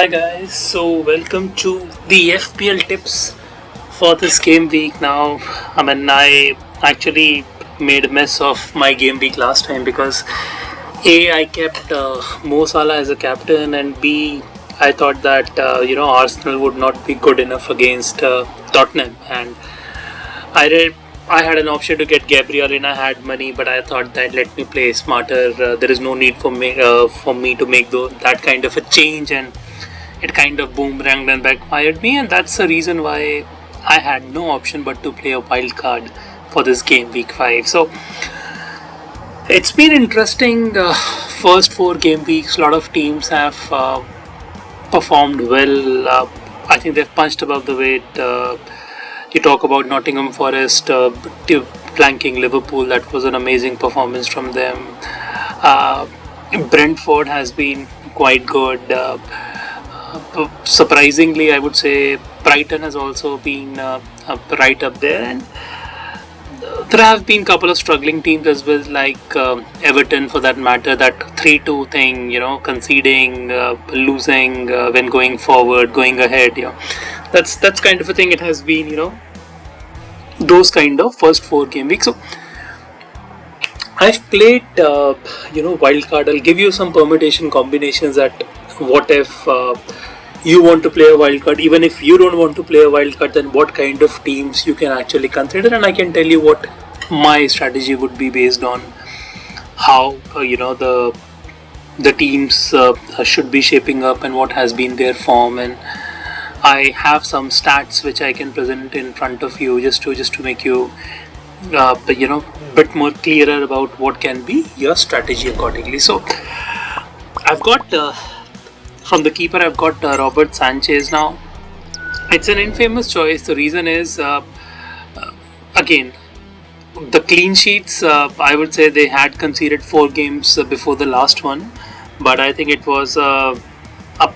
Hi guys, so welcome to the FPL tips for this game week. Now, I actually made a mess of my game week last time because A, I kept Mo Salah as a captain, and B, I thought that Arsenal would not be good enough against Tottenham, and I read. I had an option to get Gabriel and I had money, but I thought that let me play smarter. There is no need for me to make that kind of a change, and it kind of boomeranged and backfired me, and that's the reason why I had no option but to play a wild card for this game week 5. So it's been interesting. First 4 game weeks, a lot of teams have performed well. I think they've punched above the weight. You talk about Nottingham Forest flanking Liverpool. That was an amazing performance from them. Uh, Brentford has been quite good. Surprisingly, I would say Brighton has also been right up there, and there have been a couple of struggling teams as well, like Everton for that matter. That 3-2 thing, conceding, losing when going forward, going ahead. That's kind of a thing. It has been, those kind of first 4 game weeks. So I've played, wild card. I'll give you some permutation combinations that what if you want to play a wild card. Even if you don't want to play a wild card, then what kind of teams you can actually consider, and I can tell you what my strategy would be based on how the teams should be shaping up and what has been their form. And I have some stats which I can present in front of you just to make you bit more clearer about what can be your strategy accordingly. So I've got from the keeper, I've got Robert Sanchez. Now it's an infamous choice. The reason is again the clean sheets. I would say they had conceded 4 games before the last one, but I think it was a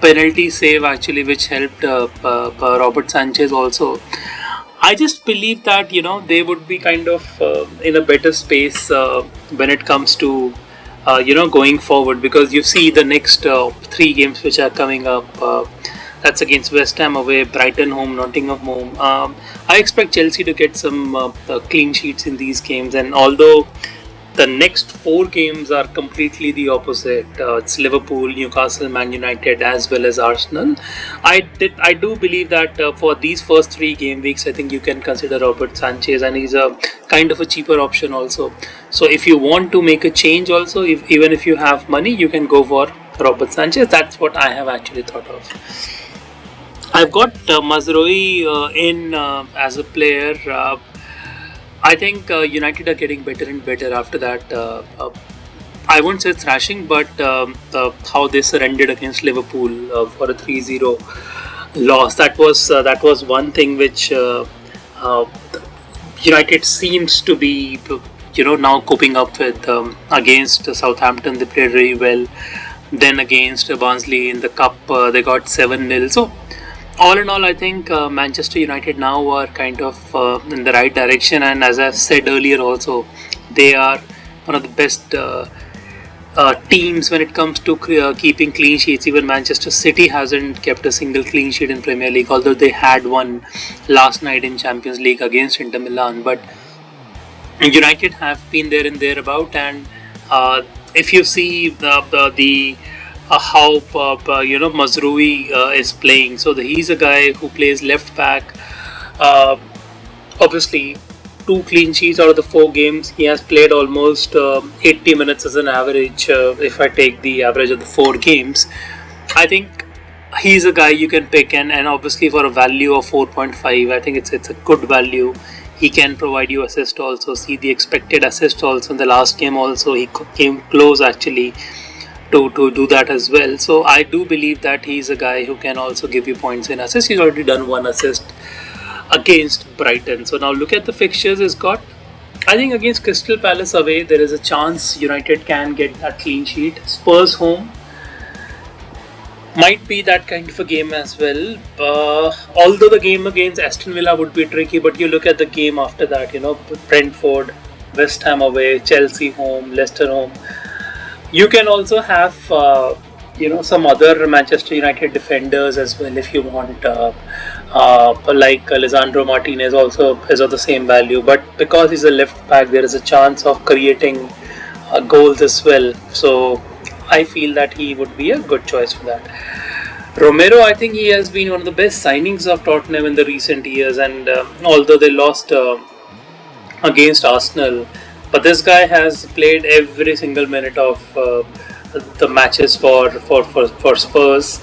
penalty save actually which helped Robert Sanchez also. I just believe that they would be kind of in a better space when it comes to going forward, because you see the next 3 games which are coming up. That's against West Ham away, Brighton home, Nottingham home. I expect Chelsea to get some clean sheets in these games, and although the next 4 games are completely the opposite. It's Liverpool, Newcastle, Man United, as well as Arsenal. I do believe that for these first 3 game weeks, I think you can consider Robert Sanchez, and he's a kind of a cheaper option also. So if you want to make a change also, even if you have money, you can go for Robert Sanchez. That's what I have actually thought of. I've got Mazraoui in as a player. I think United are getting better and better after that. I won't say thrashing, but how they surrendered against Liverpool for a 3-0 loss. That was one thing which United seems to be now coping up with. Against Southampton, they played really well. Then against Barnsley in the cup, they got 7-0. So all in all, I think Manchester United now are kind of in the right direction, and as I said earlier also, they are one of the best teams when it comes to keeping clean sheets. Even Manchester City hasn't kept a single clean sheet in Premier League, although they had one last night in Champions League against Inter Milan. But United have been there and thereabout, and if you see how Mazraoui is playing. So he's a guy who plays left back. Obviously, 2 clean sheets out of the 4 games. He has played almost 80 minutes as an average. If I take the average of the 4 games, I think he's a guy you can pick, and obviously for a value of 4.5, I think it's a good value. He can provide you assist also. See the expected assist also in the last game also. He came close actually to do that as well. So I do believe that he's a guy who can also give you points in assists. He's already done 1 assist against Brighton. So now look at the fixtures he's got. I think against Crystal Palace away, there is a chance United can get that clean sheet. Spurs home might be that kind of a game as well. Although the game against Aston Villa would be tricky, but you look at the game after that, Brentford, West Ham away, Chelsea home, Leicester home. You can also have some other Manchester United defenders as well, if you want, like Lisandro Martinez also is of the same value. But because he's a left back, there is a chance of creating goals as well. So I feel that he would be a good choice for that. Romero, I think he has been one of the best signings of Tottenham in the recent years, and although they lost against Arsenal, but this guy has played every single minute of the matches for Spurs.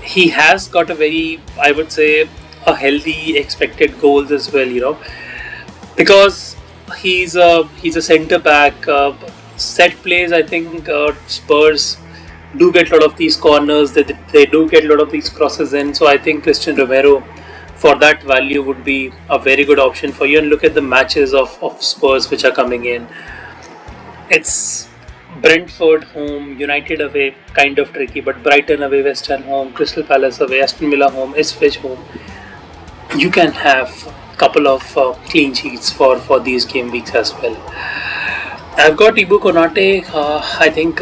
He has got a very, I would say, a healthy expected goals as well. Because he's a centre back. Set plays, I think Spurs do get a lot of these corners. They do get a lot of these crosses in. So I think Christian Romero, for that value, would be a very good option for you. And look at the matches of Spurs which are coming in. It's Brentford home, United away, kind of tricky, but Brighton away, West Ham home, Crystal Palace away, Aston Villa home, Ipswich home. You can have a couple of clean sheets for these game weeks as well. I've got Ibu Konate. I think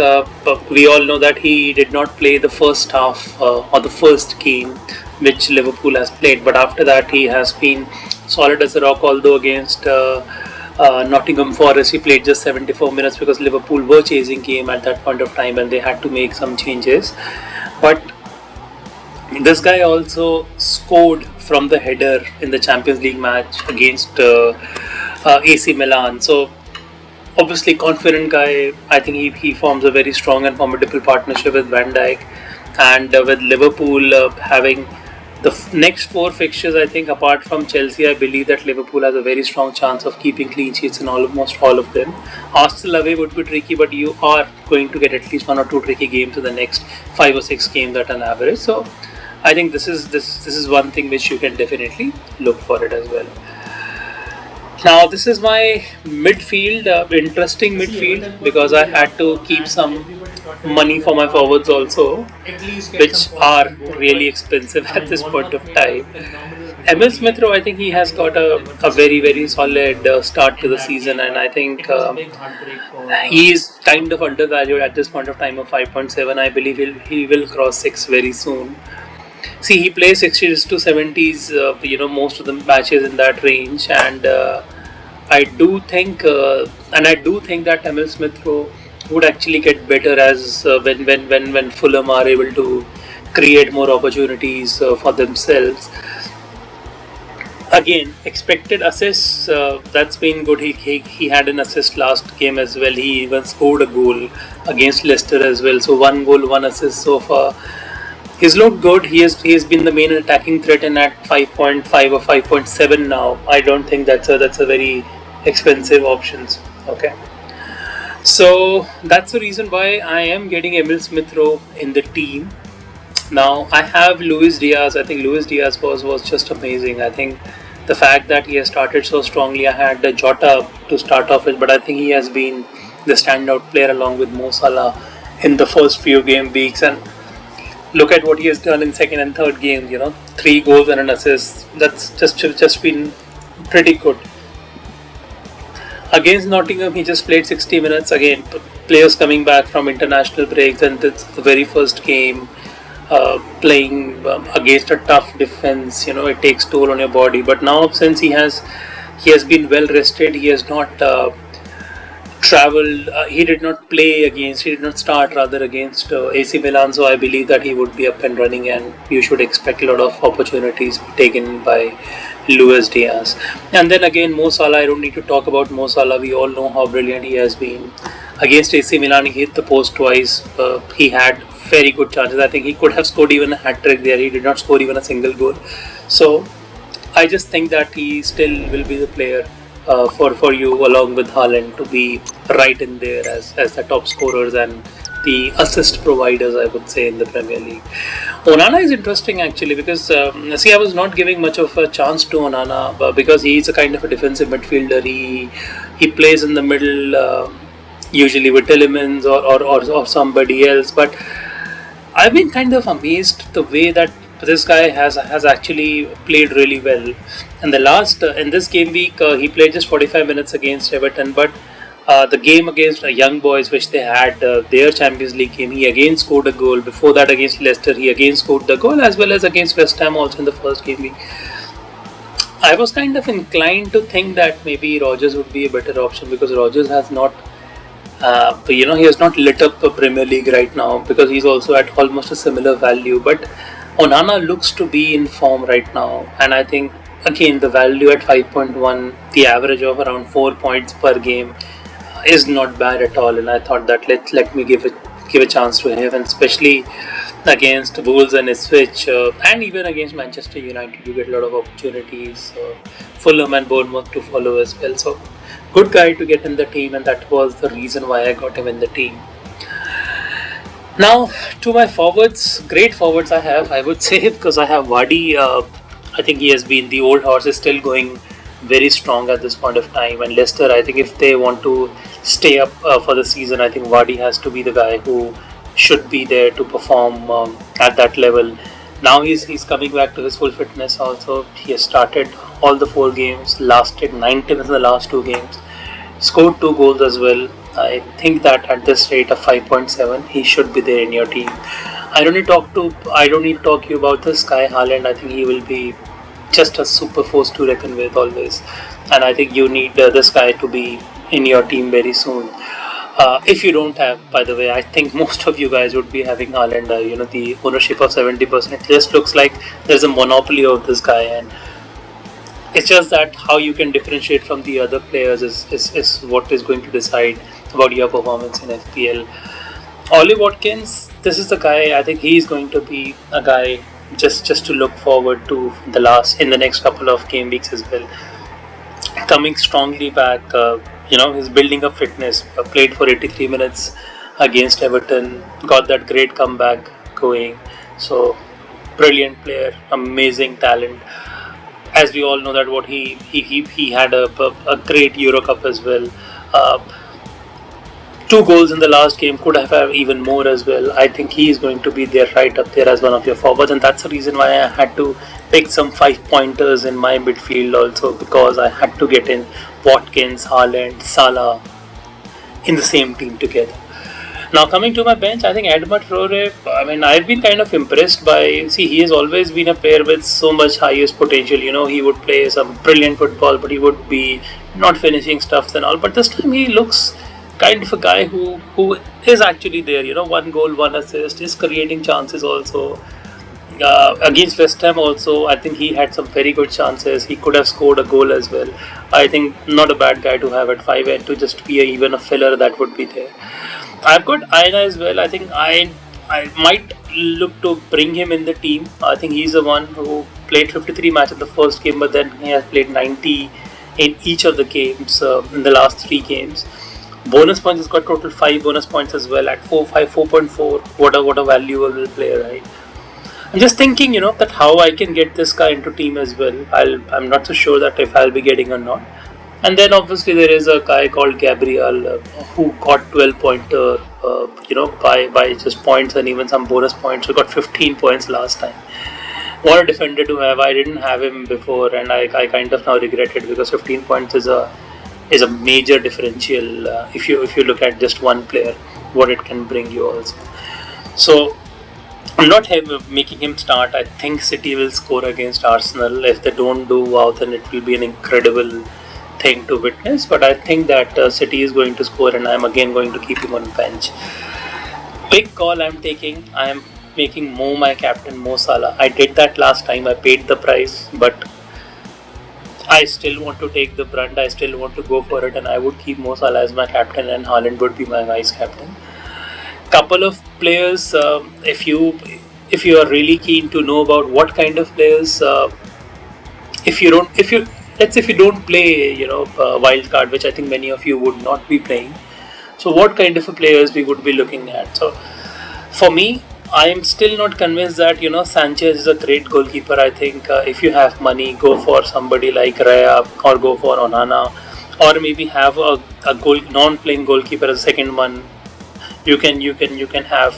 we all know that he did not play the first half or the first game which Liverpool has played, but after that he has been solid as a rock. Although against Nottingham Forest he played just 74 minutes because Liverpool were chasing game at that point of time and they had to make some changes. But this guy also scored from the header in the Champions League match against AC Milan. So obviously confident guy. I think he forms a very strong and formidable partnership with Van Dijk, and with Liverpool having the next four fixtures, I think apart from Chelsea, I believe that Liverpool has a very strong chance of keeping clean sheets in almost all of them. Arsenal away would be tricky, but you are going to get at least one or two tricky games in the next 5 or 6 games at an average. So I think this is one thing which you can definitely look for it as well. Now this is my midfield, interesting midfield, because I had to keep some money for my forwards also, which are really expensive at this point of time. Emil Smith Rowe, I think he has got a very very solid start to the season, and I think he is kind of undervalued at this point of time of 5.7. I believe he will cross 6 very soon. See, he plays 60s to 70s, most of the matches in that range, and I do think that Emil Smith Rowe would actually get better as when Fulham are able to create more opportunities for themselves. Again, expected assists, that's been good. He had an assist last game as well. He even scored a goal against Leicester as well. So 1 goal, 1 assist so far. He's looked good. He has been the main attacking threat, and at 5.5 or 5.7 now, I don't think that's a very expensive options. Okay, so that's the reason why I am getting Emil Smith Rowe in the team. Now I have Luis Diaz. I think Luis Diaz was just amazing. I think the fact that he has started so strongly. I had Jota to start off with, but I think he has been the standout player along with Mo Salah in the first few game weeks, and look at what he has done in second and third games. 3 goals and an assist. That's just been pretty good. Against Nottingham, he just played 60 minutes. Again, players coming back from international breaks, and it's the very first game playing against a tough defense. It takes toll on your body. But now, since he has been well rested, he has not travelled. He did not play against. He did not start rather against AC Milan. So I believe that he would be up and running, and you should expect a lot of opportunities taken by Luis Diaz. And then again, Mo Salah. I don't need to talk about Mo Salah. We all know how brilliant he has been. Against AC Milan, he hit the post twice. He had very good chances. I think he could have scored even a hat-trick there. He did not score even a single goal. So I just think that he still will be the player for you, along with Haaland, to be right in there as the top scorers and the assist providers, I would say, in the Premier League. Onana is interesting actually, because I was not giving much of a chance to Onana because he is a kind of a defensive midfielder. He plays in the middle, usually with Tielemans or somebody else. But I've been kind of amazed the way that this guy has actually played really well. And in this game week, he played just 45 minutes against Everton, but The game against Young Boys, which they had their Champions League game, he again scored a goal. Before that, against Leicester, he again scored the goal, as well as against West Ham also in the first game week. I was kind of inclined to think that maybe Rodgers would be a better option because Rodgers has not, he has not lit up the Premier League right now because he's also at almost a similar value. But Onana looks to be in form right now, and I think again the value at 5.1, the average of around 4 points per game is not bad at all. And I thought that let me give a chance to him, and especially against Wolves and Ipswich, and even against Manchester United, you get a lot of opportunities. Fulham and Bournemouth to follow as well. So, good guy to get in the team, and that was the reason why I got him in the team. Now, to my forwards, great forwards I would say, because I have Vardy. I think he has been, the old horse is still going very strong at this point of time. And Leicester, I think if they want to stay up for the season, I think Vardy has to be the guy who should be there to perform at that level. Now he's coming back to his full fitness also. He has started all the 4 games, lasted 90 minutes in the last 2 games, scored 2 goals as well. I think that at this rate of 5.7, he should be there in your team. I don't need to talk to you about this guy Haaland. I think he will be just a super force to reckon with always, and I think you need this guy to be in your team very soon. If you don't have, by the way, I think most of you guys would be having Haaland. The ownership of 70%. It just looks like there's a monopoly of this guy, and it's just that how you can differentiate from the other players is what is going to decide about your performance in FPL. Ollie Watkins, this is the guy. I think he's going to be a guy just to look forward to in the next couple of game weeks as well. Coming strongly back, he's building up fitness. Played for 83 minutes against Everton, got that great comeback going. So, brilliant player, amazing talent. As we all know that what he had a great Euro Cup as well. 2 goals in the last game, could have had even more as well. I think he is going to be there right up there as one of your forwards, and that's the reason why I had to pick some 5-pointers in my midfield also, because I had to get in Watkins, Haaland, Salah in the same team together. Now coming to my bench, I think Adama Traore, I've been kind of impressed by, he has always been a player with so much highest potential. He would play some brilliant football, but he would be not finishing stuffs and all. But this time he looks kind of a guy who is actually there. 1 goal, 1 assist, is creating chances also. Against West Ham also, I think he had some very good chances. He could have scored a goal as well. I think not a bad guy to have at 5 and to just be even a filler that would be there. I've got Aina as well. I think I might look to bring him in the team. I think he's the one who played 53 matches in the first game, but then he has played 90 in each of the games in the last 3 games. Bonus points, has got total 5 bonus points as well at 4.4. What a valuable player, right? I'm just thinking, that how I can get this guy into team as well. I'm not so sure that if I'll be getting or not. And then obviously there is a guy called Gabriel who got 12 pointer, by just points and even some bonus points. He got 15 points last time. What a defender to have. I didn't have him before, and I kind of now regret it, because 15 points is a major differential if you look at just one player, what it can bring you also. So I'm not making him start. I think City will score against Arsenal. If they don't do well, then it will be an incredible thing to witness. But I think that City is going to score, and I'm again going to keep him on bench. Big call I'm taking. I am making my captain, Mo Salah. I did that last time. I paid the price, but I still want to take the brunt. I still want to go for it, and I would keep Mo Salah as my captain, and Haaland would be my vice captain. Couple of players, if you are really keen to know about what kind of players, if you don't play wild card, which I think many of you would not be playing, so what kind of players we would be looking at. So for me, I am still not convinced that Sanchez is a great goalkeeper. I think if you have money, go for somebody like Raya, or go for Onana, or maybe have a non-playing goalkeeper as a second one. You can have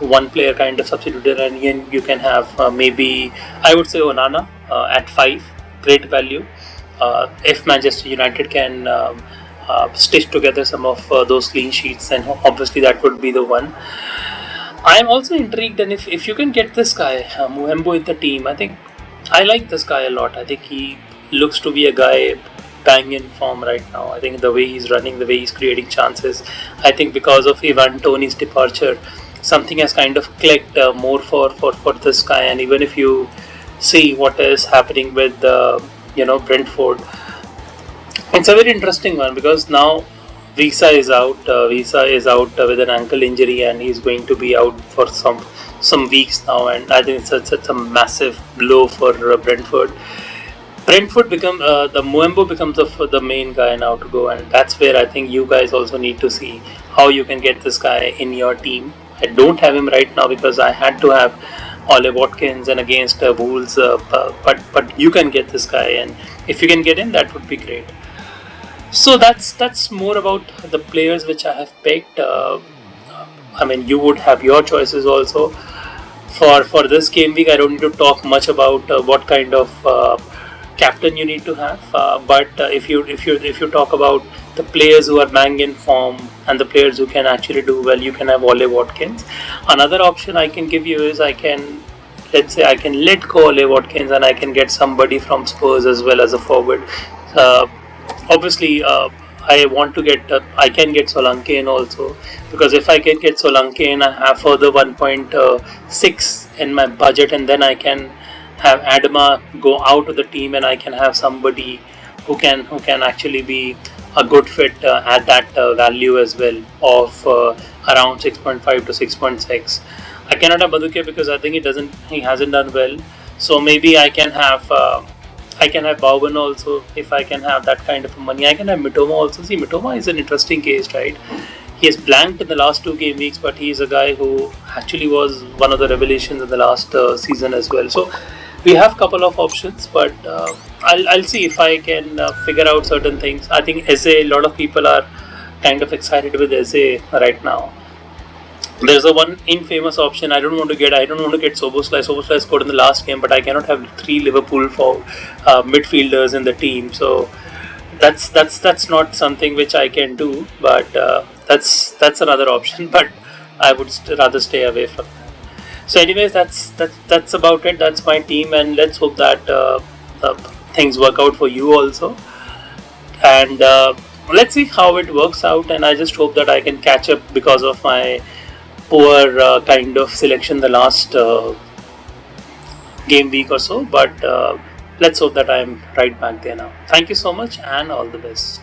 one player kind of substituted, and you can have maybe, I would say, Onana at 5, great value. If Manchester United can stitch together some of those clean sheets, and obviously that would be the one. I'm also intrigued, and if you can get this guy, Muhembo, in the team, I think I like this guy a lot. I think he looks to be a guy bang in form right now. I think the way he's running, the way he's creating chances, I think because of Ivan Tony's departure, something has kind of clicked more for this guy. And even if you see what is happening with Brentford, it's a very interesting one because now Visa is out. Visa is out with an ankle injury, and he's going to be out for some weeks now. And I think it's a massive blow for Brentford. Brentford become the Muembo becomes the main guy now to go, and that's where I think you guys also need to see how you can get this guy in your team. I don't have him right now because I had to have Ole Watkins and against Wolves, but you can get this guy, and if you can get him, that would be great. So that's more about the players which I have picked. I mean, you would have your choices also. For this game week, I don't need to talk much about what kind of captain you need to have. But if you talk about the players who are bang in form and the players who can actually do well, you can have Ole Watkins. Another option I can give you is let's say I can let go Ole Watkins and I can get somebody from Spurs as well as a forward. Uh, Obviously, I want to get I can get Solanke in also, because if I can get Solanke in, I have further 1.6 in my budget, and then I can have Adama go out of the team, and I can have somebody who can actually be a good fit at that value as well of around 6.5 to 6.6. I cannot have Baduke because I think he hasn't done well. So maybe I can have Bowen also if I can have that kind of money. I can have Mitoma also. See, Mitoma is an interesting case, right? He has blanked in the last 2 game weeks, but he is a guy who actually was one of the revelations in the last season as well. So we have a couple of options, but I'll see if I can figure out certain things. I think Eze, a lot of people are kind of excited with Eze right now. There's a one infamous option. I don't want to get Soboslai. Soboslai scored in the last game, but I cannot have three Liverpool for midfielders in the team. So that's not something which I can do. But that's another option. But I would rather stay away from that. So, anyways, that's about it. That's my team, and let's hope that things work out for you also. And let's see how it works out. And I just hope that I can catch up because of my poor kind of selection the last game week or so. But let's hope that I'm right back there now. Thank you so much, and all the best.